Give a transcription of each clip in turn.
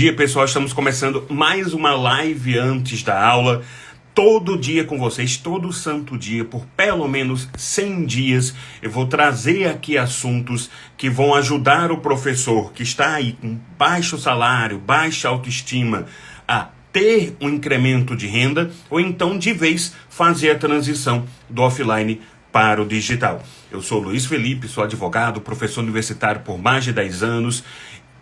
dia, pessoal. Estamos começando mais uma live antes da aula. Todo dia com vocês, todo santo dia, por pelo menos 100 dias, eu vou trazer aqui assuntos que vão ajudar o professor que está aí com baixo salário, baixa autoestima, a ter um incremento de renda, ou então, de vez, fazer a transição do offline para o digital. Eu sou Luiz Felipe, sou advogado, professor universitário por mais de 10 anos,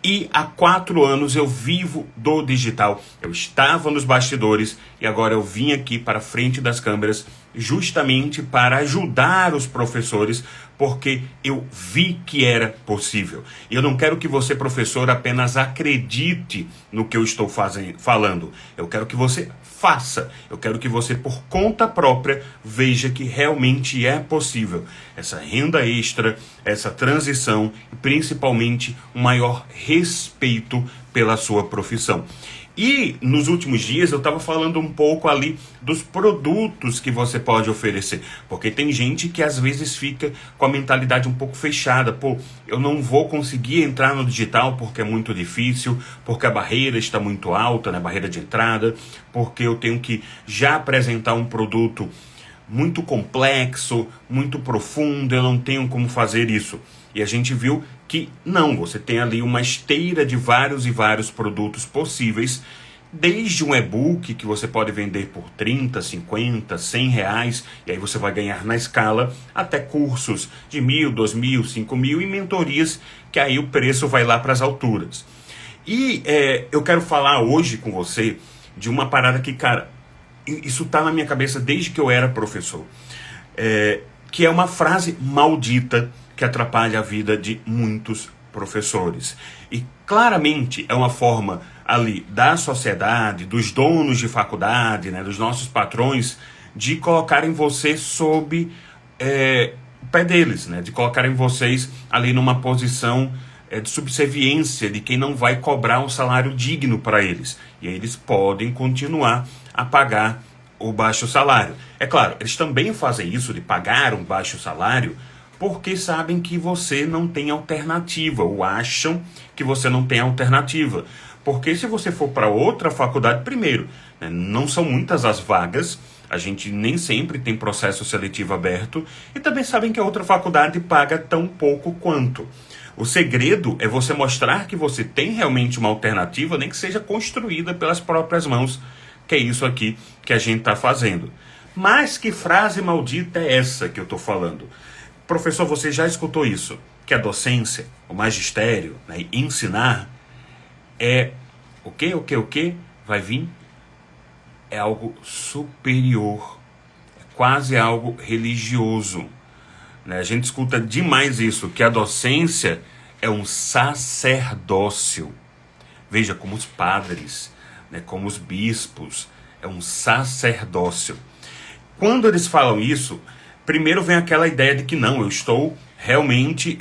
e há 4 anos eu vivo do digital. Eu estava nos bastidores e agora eu vim aqui para a frente das câmeras justamente para ajudar os professores, porque eu vi que era possível. E eu não quero que você, professor, apenas acredite no que eu estou falando. Eu quero que você faça. Eu quero que você, por conta própria, veja que realmente é possível essa renda extra, essa transição e principalmente um maior respeito pela sua profissão. E nos últimos dias eu estava falando um pouco ali dos produtos que você pode oferecer, porque tem gente que às vezes fica com a mentalidade um pouco fechada. Pô, eu não vou conseguir entrar no digital porque é muito difícil, porque a barreira está muito alta, né? Barreira de entrada, porque eu tenho que já apresentar um produto muito complexo, muito profundo, eu não tenho como fazer isso. E a gente viu que não, você tem ali uma esteira de vários e vários produtos possíveis, desde um e-book que você pode vender por 30, 50, 100 reais, e aí você vai ganhar na escala, até cursos de 1.000, 2.000, 5.000 e mentorias, que aí o preço vai lá para as alturas. E eu quero falar hoje com você de uma parada que, cara, isso tá na minha cabeça desde que eu era professor, que é uma frase maldita que atrapalha a vida de muitos professores. E claramente é uma forma ali da sociedade, dos donos de faculdade, né, dos nossos patrões, de colocarem você sob o pé deles, né, de colocarem vocês ali numa posição de subserviência de quem não vai cobrar um salário digno para eles. E aí eles podem continuar a pagar o baixo salário. É claro, eles também fazem isso de pagar um baixo salário porque sabem que você não tem alternativa, ou acham que você não tem alternativa. Porque se você for para outra faculdade, primeiro, né, não são muitas as vagas, a gente nem sempre tem processo seletivo aberto, e também sabem que a outra faculdade paga tão pouco quanto. O segredo é você mostrar que você tem realmente uma alternativa, nem que seja construída pelas próprias mãos, que é isso aqui que a gente está fazendo. Mas que frase maldita é essa que eu estou falando? Professor, você já escutou isso? Que a docência, o magistério, né, ensinar é o quê? Vai vir? É algo superior, é quase algo religioso. Né? A gente escuta demais isso, que a docência é um sacerdócio. Veja, como os padres, né, como os bispos, é um sacerdócio. Quando eles falam isso, primeiro vem aquela ideia de que não, eu estou realmente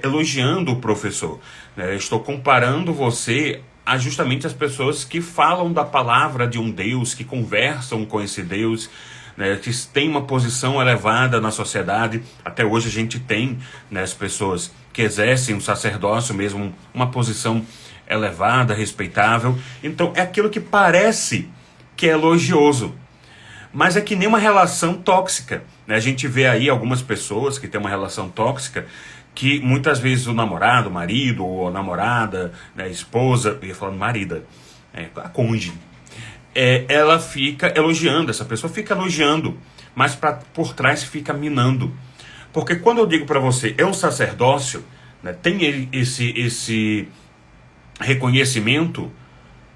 elogiando o professor. Né? Eu estou comparando você a justamente as pessoas que falam da palavra de um Deus, que conversam com esse Deus, né, que tem uma posição elevada na sociedade. Até hoje a gente tem, né, as pessoas que exercem o sacerdócio mesmo, uma posição elevada, respeitável. Então é aquilo que parece que é elogioso, mas é que nem uma relação tóxica. Né? A gente vê aí algumas pessoas que têm uma relação tóxica, que muitas vezes o namorado, o marido, ou a namorada, né, a esposa, eu ia falando marida, a cônjuge, ela fica elogiando, essa pessoa fica elogiando, mas por trás fica minando. Porque quando eu digo para você, é um sacerdócio, né, tem esse reconhecimento,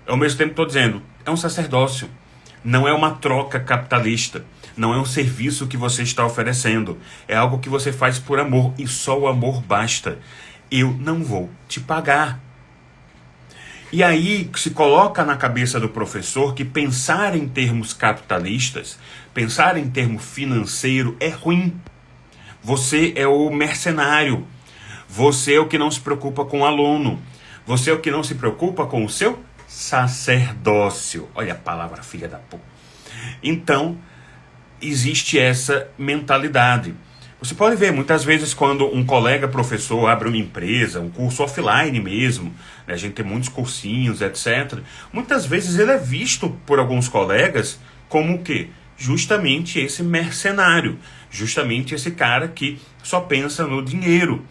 ao mesmo tempo estou dizendo, é um sacerdócio, não é uma troca capitalista, não é um serviço que você está oferecendo, é algo que você faz por amor, e só o amor basta. Eu não vou te pagar. E aí se coloca na cabeça do professor que pensar em termos capitalistas, pensar em termo financeiro é ruim. Você é o mercenário, você é o que não se preocupa com o aluno, você é o que não se preocupa com o seu sacerdócio. Olha a palavra filha da puta. Então, existe essa mentalidade. Você pode ver, muitas vezes, quando um colega professor abre uma empresa, um curso offline mesmo, né, a gente tem muitos cursinhos, etc. Muitas vezes ele é visto por alguns colegas como o quê? Justamente esse mercenário, justamente esse cara que só pensa no dinheiro.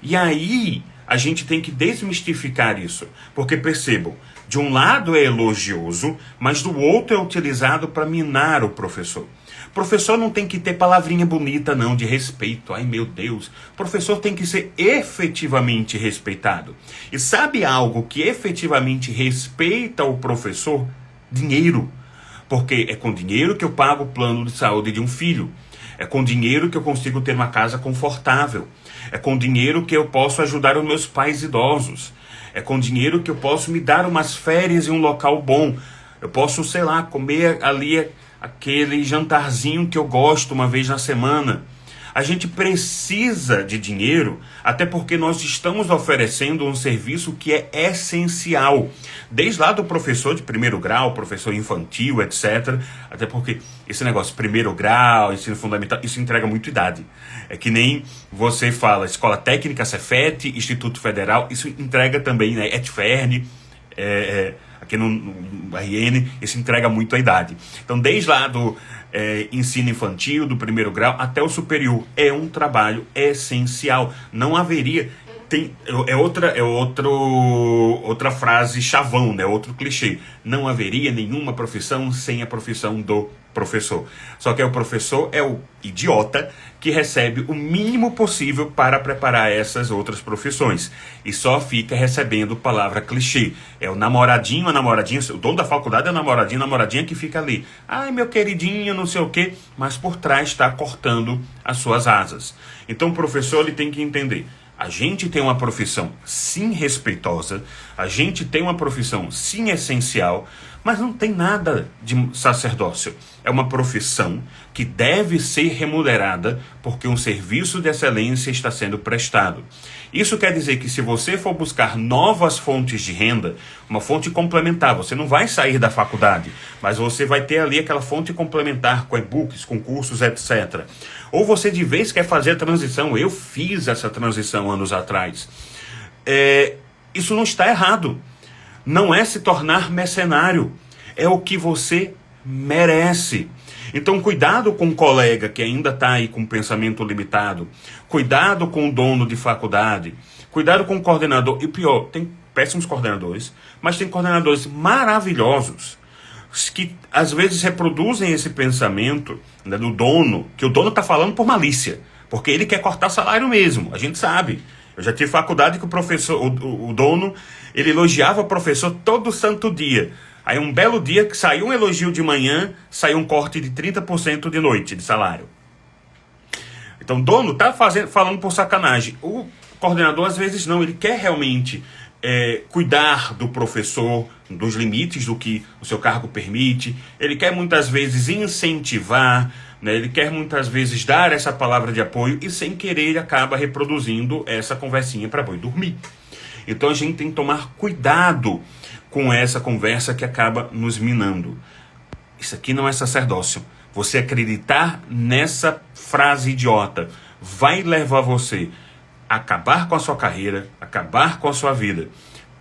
E aí a gente tem que desmistificar isso, porque percebam, de um lado é elogioso, mas do outro é utilizado para minar o professor. Professor não tem que ter palavrinha bonita não, de respeito. Ai meu Deus, professor tem que ser efetivamente respeitado. E sabe algo que efetivamente respeita o professor? Dinheiro. Porque é com dinheiro que eu pago o plano de saúde de um filho. É com dinheiro que eu consigo ter uma casa confortável. É com dinheiro que eu posso ajudar os meus pais idosos. É com dinheiro que eu posso me dar umas férias em um local bom. Eu posso, sei lá, comer ali aquele jantarzinho que eu gosto uma vez na semana. A gente precisa de dinheiro, até porque nós estamos oferecendo um serviço que é essencial. Desde lá do professor de primeiro grau, professor infantil, etc. Até porque esse negócio, primeiro grau, ensino fundamental, isso entrega muito idade. É que nem você fala, Escola Técnica, Cefet, Instituto Federal, isso entrega também, né? Etferne, aqui no RN, isso entrega muito a idade. Então, desde lá do ensino infantil, do primeiro grau, até o superior, é um trabalho essencial. Não haveria... outra frase chavão, né? Outro clichê. Não haveria nenhuma profissão sem a profissão do professor. Só que o professor é o idiota que recebe o mínimo possível para preparar essas outras profissões. E só fica recebendo palavra clichê. É o namoradinho, a namoradinha, o dono da faculdade é o namoradinho, a namoradinha que fica ali. Ai, meu queridinho, não sei o quê. Mas por trás está cortando as suas asas. Então o professor ele tem que entender. A gente tem uma profissão, sim, respeitosa. A gente tem uma profissão, sim, essencial. Mas não tem nada de sacerdócio. É uma profissão que deve ser remunerada porque um serviço de excelência está sendo prestado. Isso quer dizer que se você for buscar novas fontes de renda, uma fonte complementar, você não vai sair da faculdade, mas você vai ter ali aquela fonte complementar com e-books, com cursos, etc. Ou você de vez quer fazer a transição, eu fiz essa transição anos atrás. Isso não está errado. Não é se tornar mercenário, é o que você merece. Então cuidado com o colega que ainda está aí com pensamento limitado, cuidado com o dono de faculdade, cuidado com o coordenador, e pior, tem péssimos coordenadores, mas tem coordenadores maravilhosos, que às vezes reproduzem esse pensamento, né, do dono, que o dono está falando por malícia, porque ele quer cortar salário mesmo, a gente sabe. Eu já tive faculdade que o professor, o dono, ele elogiava o professor todo santo dia. Aí um belo dia que saiu um elogio de manhã, saiu um corte de 30% de noite de salário. Então o dono está falando por sacanagem. O coordenador às vezes não, ele quer realmente cuidar do professor, dos limites do que o seu cargo permite. Ele quer muitas vezes incentivar, né? Ele quer muitas vezes dar essa palavra de apoio e sem querer ele acaba reproduzindo essa conversinha para boi dormir. Então a gente tem que tomar cuidado com essa conversa que acaba nos minando. Isso aqui não é sacerdócio. Você acreditar nessa frase idiota vai levar você a acabar com a sua carreira, acabar com a sua vida.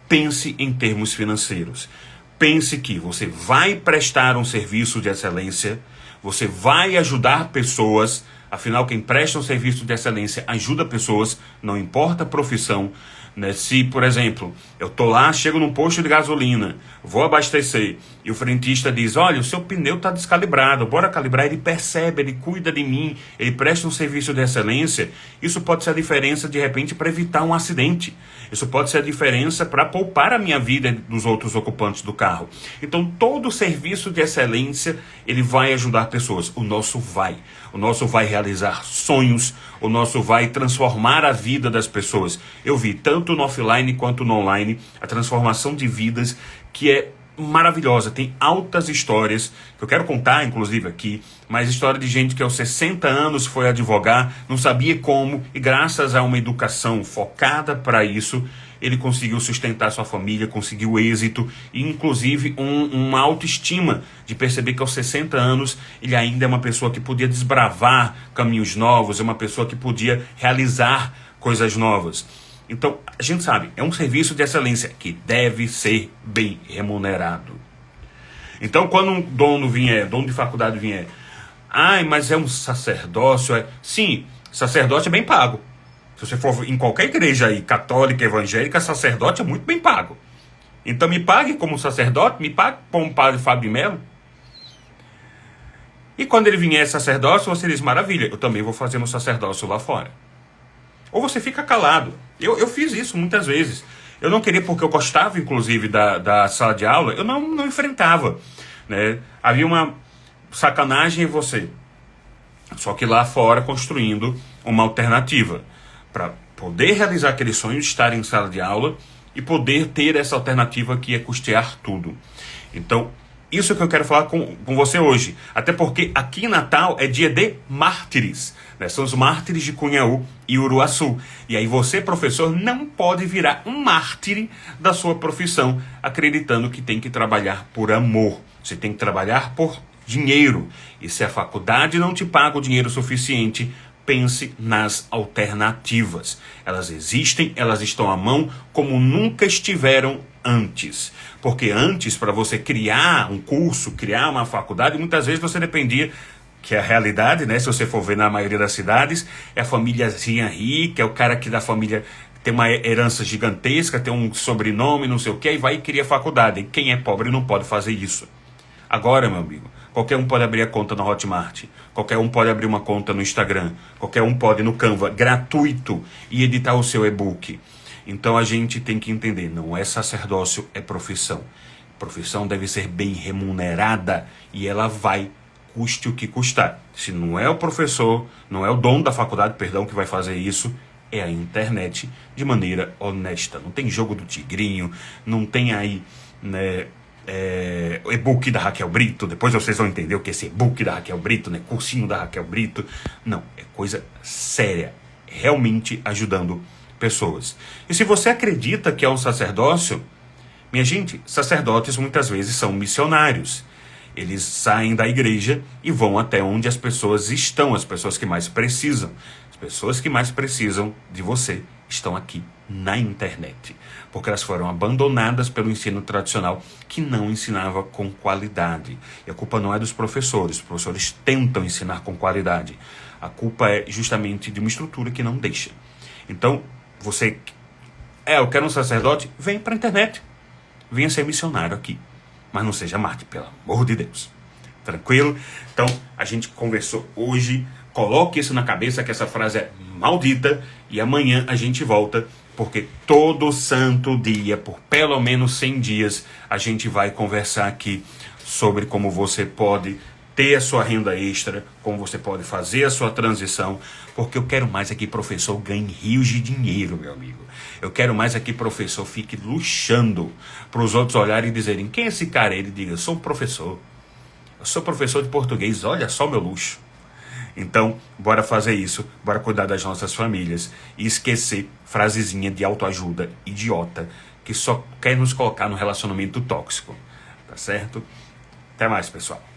Pense em termos financeiros. Pense que você vai prestar um serviço de excelência, você vai ajudar pessoas. Afinal, quem presta um serviço de excelência ajuda pessoas, não importa a profissão. Né? Se, por exemplo, eu estou lá, chego num posto de gasolina, vou abastecer, e o frentista diz, olha, o seu pneu está descalibrado, bora calibrar. Ele percebe, ele cuida de mim, ele presta um serviço de excelência. Isso pode ser a diferença, de repente, para evitar um acidente. Isso pode ser a diferença para poupar a minha vida dos outros ocupantes do carro. Então, todo serviço de excelência, ele vai ajudar pessoas. O nosso vai realizar sonhos, o nosso vai transformar a vida das pessoas. Eu vi tanto no offline quanto no online a transformação de vidas que é maravilhosa. Tem altas histórias que eu quero contar, inclusive aqui, mas história de gente que aos 60 anos foi advogar, não sabia como, e graças a uma educação focada para isso, ele conseguiu sustentar sua família, conseguiu êxito e inclusive uma autoestima de perceber que aos 60 anos ele ainda é uma pessoa que podia desbravar caminhos novos, é uma pessoa que podia realizar coisas novas. Então, a gente sabe, é um serviço de excelência que deve ser bem remunerado. Então, quando um dono de faculdade vier, mas é um sacerdócio, Sim, sacerdote é bem pago. Se você for em qualquer igreja aí, católica, evangélica, sacerdote é muito bem pago. Então me pague como sacerdote, me pague como padre Fábio Melo. E quando ele vier sacerdócio, você diz, maravilha, eu também vou fazer meu sacerdócio lá fora. Ou você fica calado. Eu fiz isso muitas vezes. Eu não queria, porque eu gostava, inclusive, da sala de aula, eu não enfrentava. Né? Havia uma sacanagem em você. Só que lá fora, construindo uma alternativa para poder realizar aquele sonho de estar em sala de aula e poder ter essa alternativa que é custear tudo. Então, isso que eu quero falar com você hoje. Até porque aqui em Natal é dia de mártires. Né? São os mártires de Cunhaú e Uruaçu. E aí você, professor, não pode virar um mártir da sua profissão acreditando que tem que trabalhar por amor. Você tem que trabalhar por dinheiro. E se a faculdade não te paga o dinheiro suficiente, pense nas alternativas. Elas existem, elas estão à mão como nunca estiveram antes. Porque antes, para você criar um curso, criar uma faculdade, muitas vezes você dependia, que é a realidade, né? Se você for ver na maioria das cidades, é a famíliazinha rica, é o cara que da família tem uma herança gigantesca, tem um sobrenome, não sei o que, e vai e cria faculdade. E quem é pobre não pode fazer isso. Agora, meu amigo, qualquer um pode abrir a conta na Hotmart, qualquer um pode abrir uma conta no Instagram, qualquer um pode no Canva, gratuito, e editar o seu e-book. Então a gente tem que entender, não é sacerdócio, é profissão. Profissão deve ser bem remunerada e ela vai, custe o que custar. Se não é o professor, não é o dono da faculdade, perdão, que vai fazer isso, é a internet de maneira honesta. Não tem jogo do tigrinho, não tem aí, né, o e-book da Raquel Brito, depois vocês vão entender o que é esse e-book da Raquel Brito, né? Cursinho da Raquel Brito. Não, é coisa séria, realmente ajudando pessoas. E se você acredita que é um sacerdócio, minha gente, sacerdotes muitas vezes são missionários. Eles saem da igreja e vão até onde as pessoas estão, as pessoas que mais precisam. As pessoas que mais precisam de você estão aqui na internet, porque elas foram abandonadas pelo ensino tradicional que não ensinava com qualidade. E a culpa não é dos professores. Os professores tentam ensinar com qualidade. A culpa é justamente de uma estrutura que não deixa. Então, você, eu quero um sacerdote, vem para a internet. Venha ser missionário aqui. Mas não seja mártir, pelo amor de Deus. Tranquilo? Então, a gente conversou hoje. Coloque isso na cabeça, que essa frase é maldita. E amanhã a gente volta, porque todo santo dia, por pelo menos 100 dias, a gente vai conversar aqui sobre como você pode ter a sua renda extra, como você pode fazer a sua transição, porque eu quero mais é que professor ganhe rios de dinheiro, meu amigo. Eu quero mais é que professor fique luxando para os outros olharem e dizerem, quem é esse cara? Ele diga, eu sou um professor. Eu sou professor de português, olha só meu luxo. Então, bora fazer isso, bora cuidar das nossas famílias e esquecer frasezinha de autoajuda idiota que só quer nos colocar no relacionamento tóxico. Tá certo? Até mais, pessoal.